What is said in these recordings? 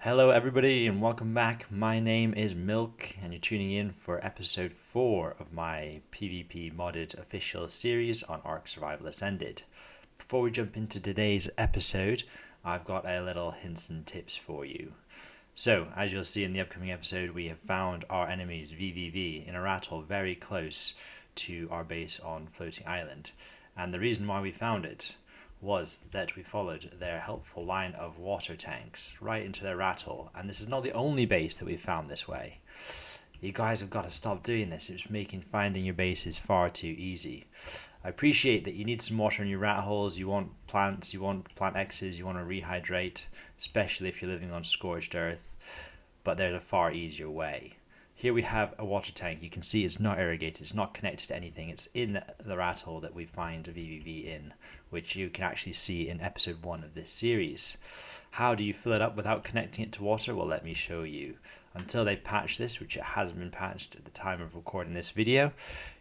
Hello everybody and welcome back. My name is Milk and you're tuning in for episode 4 of my PvP modded official series on Ark Survival Ascended. Before we jump into today's episode, I've got a little hints and tips for you. So, as you'll see in the upcoming episode, we have found our enemies VVV in a rat hole very close to our base on Floating Island. And the reason why we found it was that we followed their helpful line of water tanks right into their rat hole. And this is not the only base that we've found this way. You guys have got to stop doing this. It's making finding your bases far too easy. I appreciate that you need some water in your rat holes. You want plants, you want plant X's, you want to rehydrate, especially if you're living on scorched earth. But there's a far easier way. Here we have a water tank. You can see it's not irrigated, it's not connected to anything. It's in the rat hole that we find VVV in, which you can actually see in episode 1 of this series. How do you fill it up without connecting it to water? Well, let me show you. Until they patch this, which it hasn't been patched at the time of recording this video,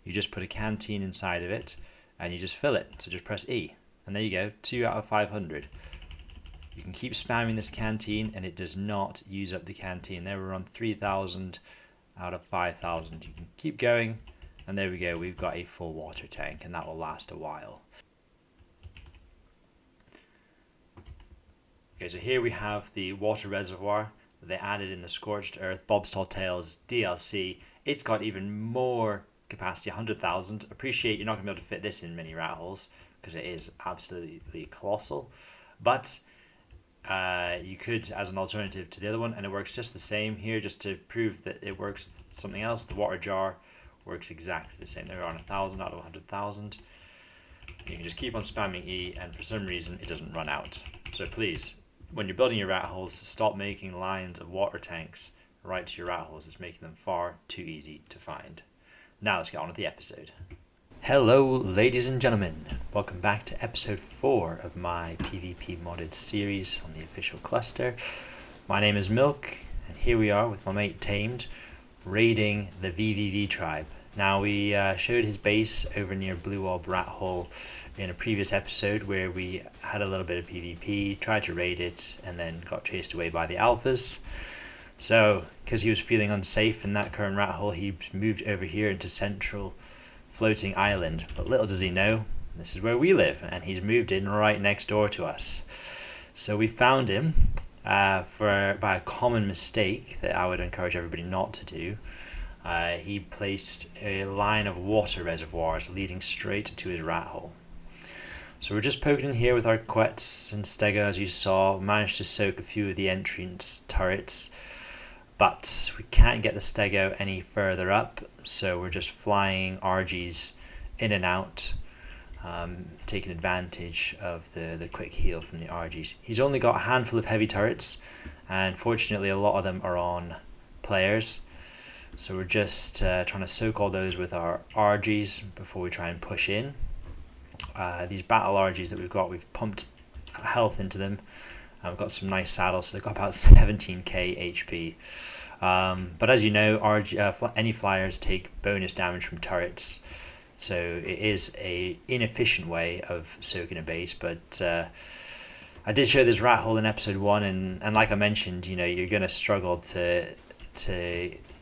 you just put a canteen inside of it and you just fill it. So just press E and there you go, 2 out of 500. You can keep spamming this canteen and it does not use up the canteen. There we're on 3,000 out of 5,000. You can keep going and there we go, we've got a full water tank and that will last a while. Okay, so here we have the water reservoir that they added in the Scorched Earth Bob's Tall Tales DLC. It's got even more capacity, 100,000. Appreciate you're not going to be able to fit this in many rat holes because it is absolutely colossal. But you could as an alternative to the other one, and it works just the same here, just to prove that it works with something else. The water jar works exactly the same. They're on 1,000 out of 100,000. You can just keep on spamming E and for some reason it doesn't run out. So please, when you're building your rat holes, stop making lines of water tanks right to your rat holes. It's making them far too easy to find. Now let's get on with the episode. Hello ladies and gentlemen, welcome back to episode 4 of my PvP modded series on the official cluster. My name is Milk and here we are with my mate Tamed raiding the VVV tribe. Now we showed his base over near Blue Orb Rat Hole in a previous episode where we had a little bit of PvP, tried to raid it and then got chased away by the alphas. So because he was feeling unsafe in that current rat hole, he moved over here into central Floating Island. But little does he know, this is where we live and he's moved in right next door to us. So we found him by a common mistake that I would encourage everybody not to do. He placed a line of water reservoirs leading straight to his rat hole. So we're just poking in here with our quets and stego, as you saw. Managed to soak a few of the entrance turrets, but we can't get the stego any further up, so we're just flying RGs in and out, taking advantage of the quick heal from the RGs. He's only got a handful of heavy turrets, and fortunately a lot of them are on players. So we're just trying to soak all those with our RGs before we try and push in. These battle RGs that we've pumped health into them. We've got some nice saddles, so they've got about 17k HP. But as you know, any flyers take bonus damage from turrets. So it is a inefficient way of soaking a base, but I did show this rat hole in episode 1, and like I mentioned, you know, you're going to struggle to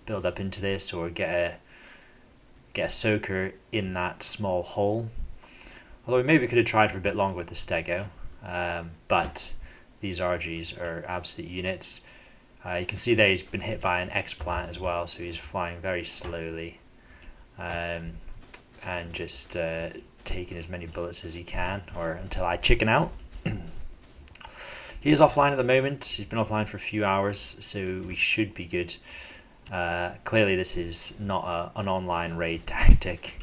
build up into this or get a soaker in that small hole. Although we maybe could have tried for a bit longer with the stego, but these RGs are absolute units. You can see there he's been hit by an X-plant as well, so he's flying very slowly and just taking as many bullets as he can, or until I chicken out. He is offline at the moment. He's been offline for a few hours, so we should be good. Clearly this is not an online raid tactic,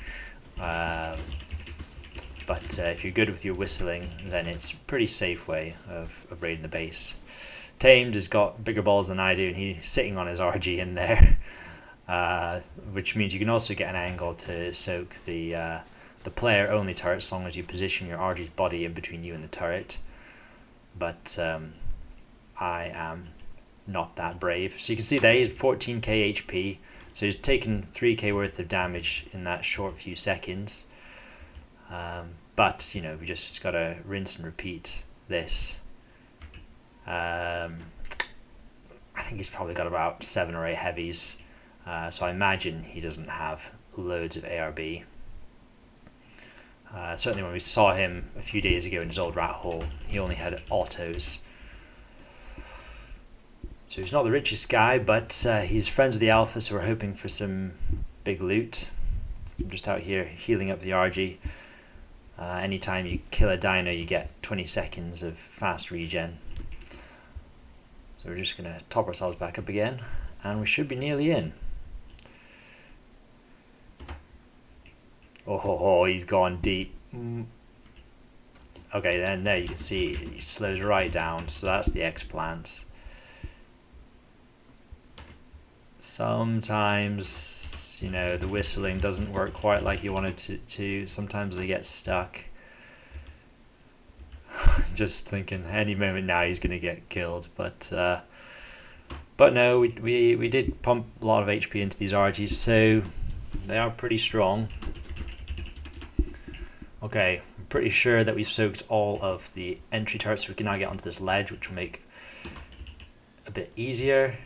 but if you're good with your whistling, then it's a pretty safe way of raiding the base. Tamed has got bigger balls than I do, and he's sitting on his RG in there, which means you can also get an angle to soak the player only turret as long as you position your RG's body in between you and the turret. But I am not that brave. So you can see there he's 14k HP, so he's taken 3k worth of damage in that short few seconds. But you know, we just gotta rinse and repeat this. think he's probably got about 7 or 8 heavies. So I imagine he doesn't have loads of ARB. Certainly when we saw him a few days ago in his old rat hole, he only had autos. So he's not the richest guy, but he's friends with the alpha, so we're hoping for some big loot. I'm just out here healing up the RG. Anytime you kill a dino, you get 20 seconds of fast regen. So we're just going to top ourselves back up again, and we should be nearly in. Oh, he's gone deep. Okay, then there you can see he slows right down, so that's the X-plants. Sometimes, you know, the whistling doesn't work quite like you wanted to. Sometimes they get stuck. Just thinking any moment now he's going to get killed, but no, we did pump a lot of HP into these RGs, so they are pretty strong. Okay, I'm pretty sure that we've soaked all of the entry turrets, so we can now get onto this ledge, which will make a bit easier.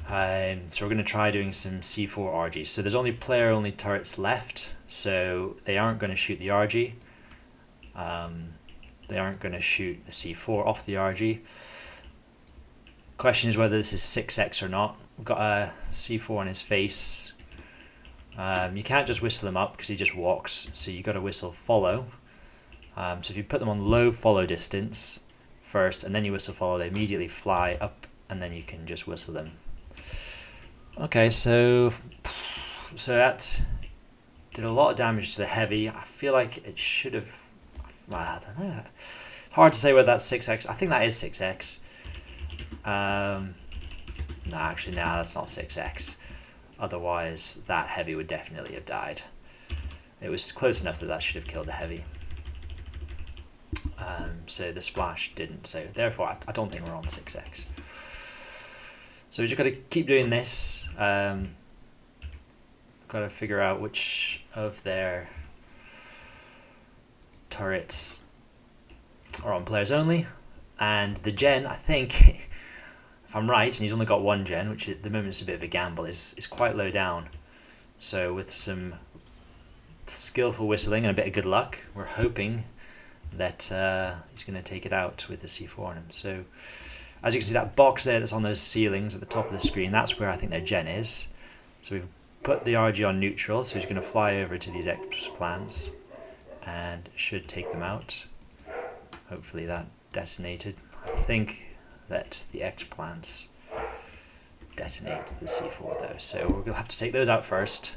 So we're going to try doing some C4 RGs. So there's only player-only turrets left, so they aren't going to shoot the RG. They aren't going to shoot the C4 off the RG. Question is whether this is 6x or not. We've got a C4 on his face. You can't just whistle him up because he just walks, so you got to whistle follow. So if you put them on low follow distance first, and then you whistle follow, they immediately fly up, and then you can just whistle them. Okay, so that did a lot of damage to the heavy. I feel like it should have. Well, I don't know. It's hard to say whether that's 6x. I think that is 6x. No, actually, no, that's not 6x. Otherwise, that heavy would definitely have died. It was close enough that that should have killed the heavy. So the splash didn't. So therefore, I don't think we're on 6x. So we just got to keep doing this. Got to figure out which of their turrets are on players only. And the gen, I think, if I'm right, and he's only got one gen, which at the moment is a bit of a gamble, is quite low down. So with some skillful whistling and a bit of good luck, we're hoping that he's going to take it out with the C4 on him. So as you can see, that box there that's on those ceilings at the top of the screen, that's where I think their gen is. So we've put the RG on neutral, so he's going to fly over to these X-plants and should take them out. Hopefully that detonated. I think that the X-plants detonate the C4 though, so we're going to have to take those out first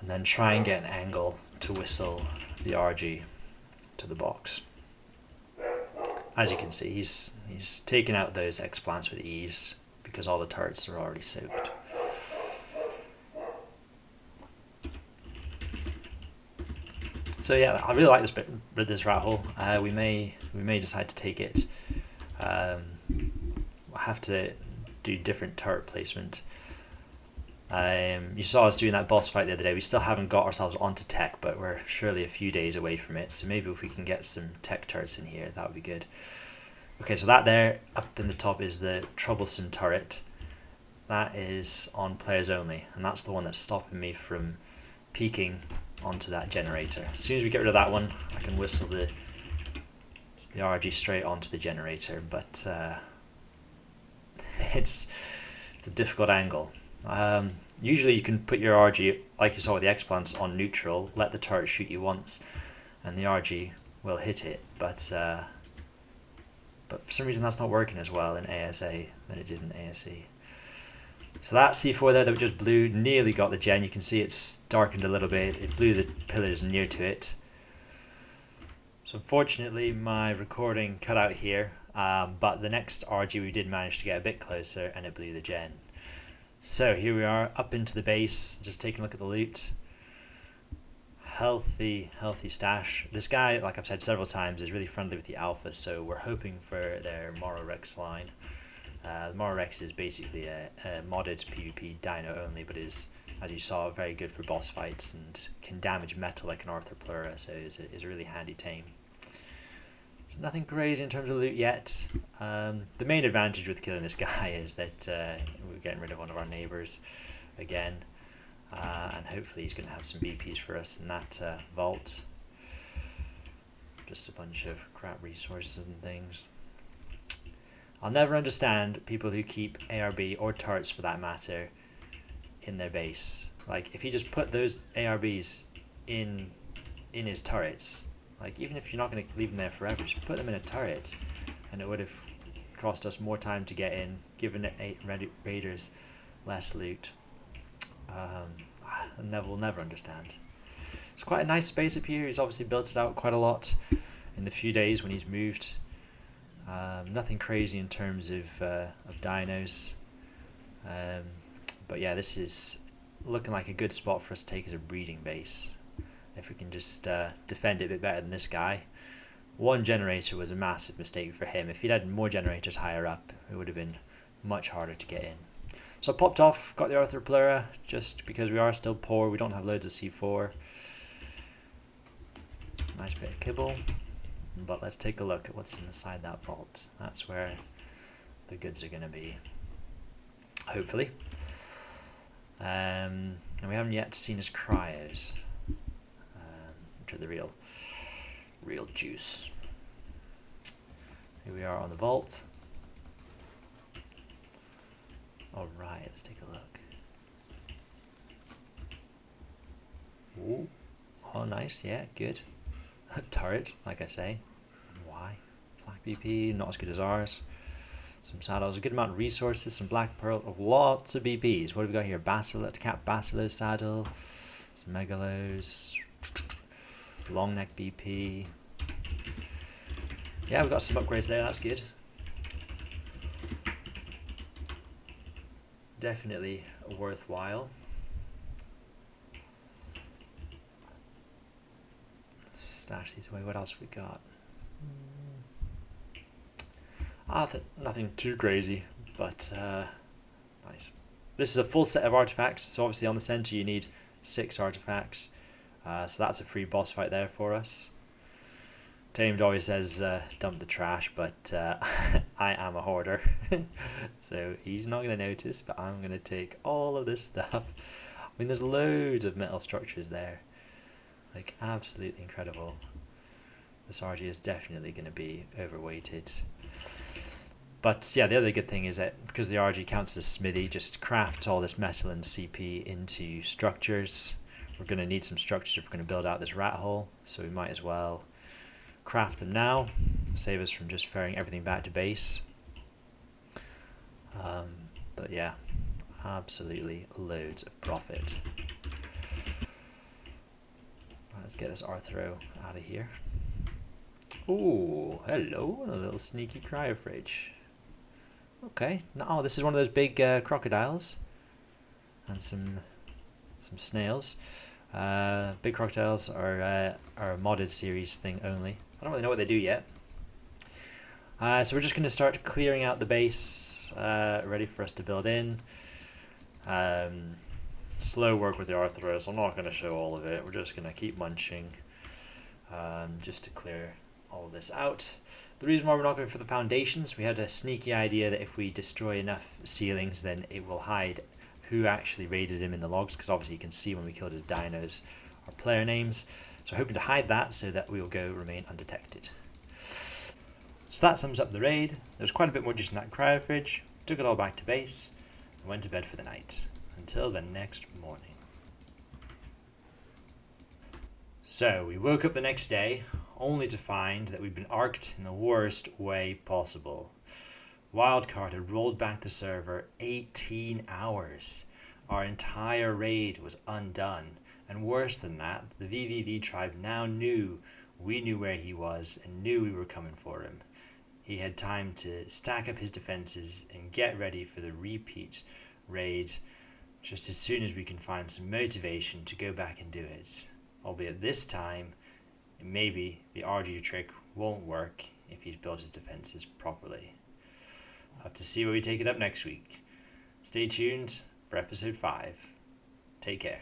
and then try and get an angle to whistle the RG to the box. As you can see, he's taken out those X-plants with ease because all the turrets are already soaked. So yeah, I really like this bit with this rat hole. We may decide to take it. We'll have to do different turret placement. You saw us doing that boss fight the other day. We still haven't got ourselves onto tech, but we're surely a few days away from it. So maybe if we can get some tech turrets in here, that would be good. Okay, so that there up in the top is the troublesome turret. That is on players only, and that's the one that's stopping me from peeking onto that generator. As soon as we get rid of that one, I can whistle the RG straight onto the generator, but it's a difficult angle. Usually you can put your RG, like you saw with the X-plants, on neutral, let the turret shoot you once, and the RG will hit it, but for some reason that's not working as well in ASA than it did in ASE. So that C4 there that we just blew nearly got the gen. You can see it's darkened a little bit. It blew the pillars near to it. So unfortunately my recording cut out here, but the next RG we did manage to get a bit closer and it blew the gen. So here we are up into the base, just taking a look at the loot. Healthy stash. This guy, like I've said several times, is really friendly with the alpha, so we're hoping for their Mororex line. The Mororex is basically a modded PvP dino only, but is, as you saw, very good for boss fights and can damage metal like an Arthropleura, so is a really handy tame. So nothing crazy in terms of loot yet. The main advantage with killing this guy is that we're getting rid of one of our neighbours again. And hopefully he's going to have some BPs for us in that vault. Just a bunch of crap resources and things. I'll never understand people who keep ARB, or turrets for that matter, in their base. Like, if he just put those ARBs in his turrets, like, even if you're not going to leave them there forever, just put them in a turret, and it would have cost us more time to get in, given it 8 raiders less loot. We'll never understand. It's quite a nice space up here. He's obviously built it out quite a lot in the few days when he's moved. Nothing crazy in terms of dinos. But yeah, this is looking like a good spot for us to take as a breeding base. If we can just defend it a bit better than this guy. One generator was a massive mistake for him. If he'd had more generators higher up, it would have been much harder to get in. So I popped off, got the Arthropleura, just because we are still poor, we don't have loads of C4. Nice bit of kibble. But let's take a look at what's inside that vault. That's where the goods are going to be, hopefully. And we haven't yet seen his cryos, which are the real juice. Here we are on the vault. Alright, let's take a look. Ooh. Oh, nice, yeah, good. Turret, like I say. Why? Flak BP, not as good as ours. Some saddles, a good amount of resources, some black pearl, lots of BPs. What have we got here? Cap Basilo saddle, some megalos, long neck BP. Yeah, we've got some upgrades there, that's good. Definitely worthwhile. Let's stash these away. What else have we got? Nothing too crazy, but nice. This is a full set of artifacts, so obviously on the center you need 6 artifacts. So that's a free boss fight there for us. Tamed always says dump the trash, but I am a hoarder, so he's not going to notice, but I'm going to take all of this stuff. I mean, there's loads of metal structures there, like absolutely incredible. This RG is definitely going to be overweighted. But yeah, the other good thing is that because the RG counts as a smithy, just craft all this metal and CP into structures. We're going to need some structures if we're going to build out this rat hole, so we might as well craft them now, save us from just ferrying everything back to base. But yeah, absolutely loads of profit. Right, let's get this Arthro out of here. Ooh, hello, a little sneaky cryo fridge. Okay, oh, this is one of those big crocodiles, and some snails. Big crocodiles are a modded series thing only. I don't really know what they do yet. So we're just going to start clearing out the base, ready for us to build in. Slow work with the Arthros. I'm not going to show all of it. We're just going to keep munching, just to clear all of this out. The reason why we're not going for the foundations, we had a sneaky idea that if we destroy enough ceilings, then it will hide who actually raided him in the logs, because obviously you can see when we killed his dinos our player names. So hoping to hide that so that we will remain undetected. So that sums up the raid. There was quite a bit more juice in that cryo fridge. Took it all back to base and went to bed for the night. Until the next morning. So we woke up the next day only to find that we'd been arced in the worst way possible. Wildcard had rolled back the server 18 hours. Our entire raid was undone. And worse than that, the VVV tribe now knew we knew where he was and knew we were coming for him. He had time to stack up his defenses and get ready for the repeat raid just as soon as we can find some motivation to go back and do it. Albeit this time, maybe the RG trick won't work if he's built his defenses properly. We'll have to see where we take it up next week. Stay tuned for episode 5. Take care.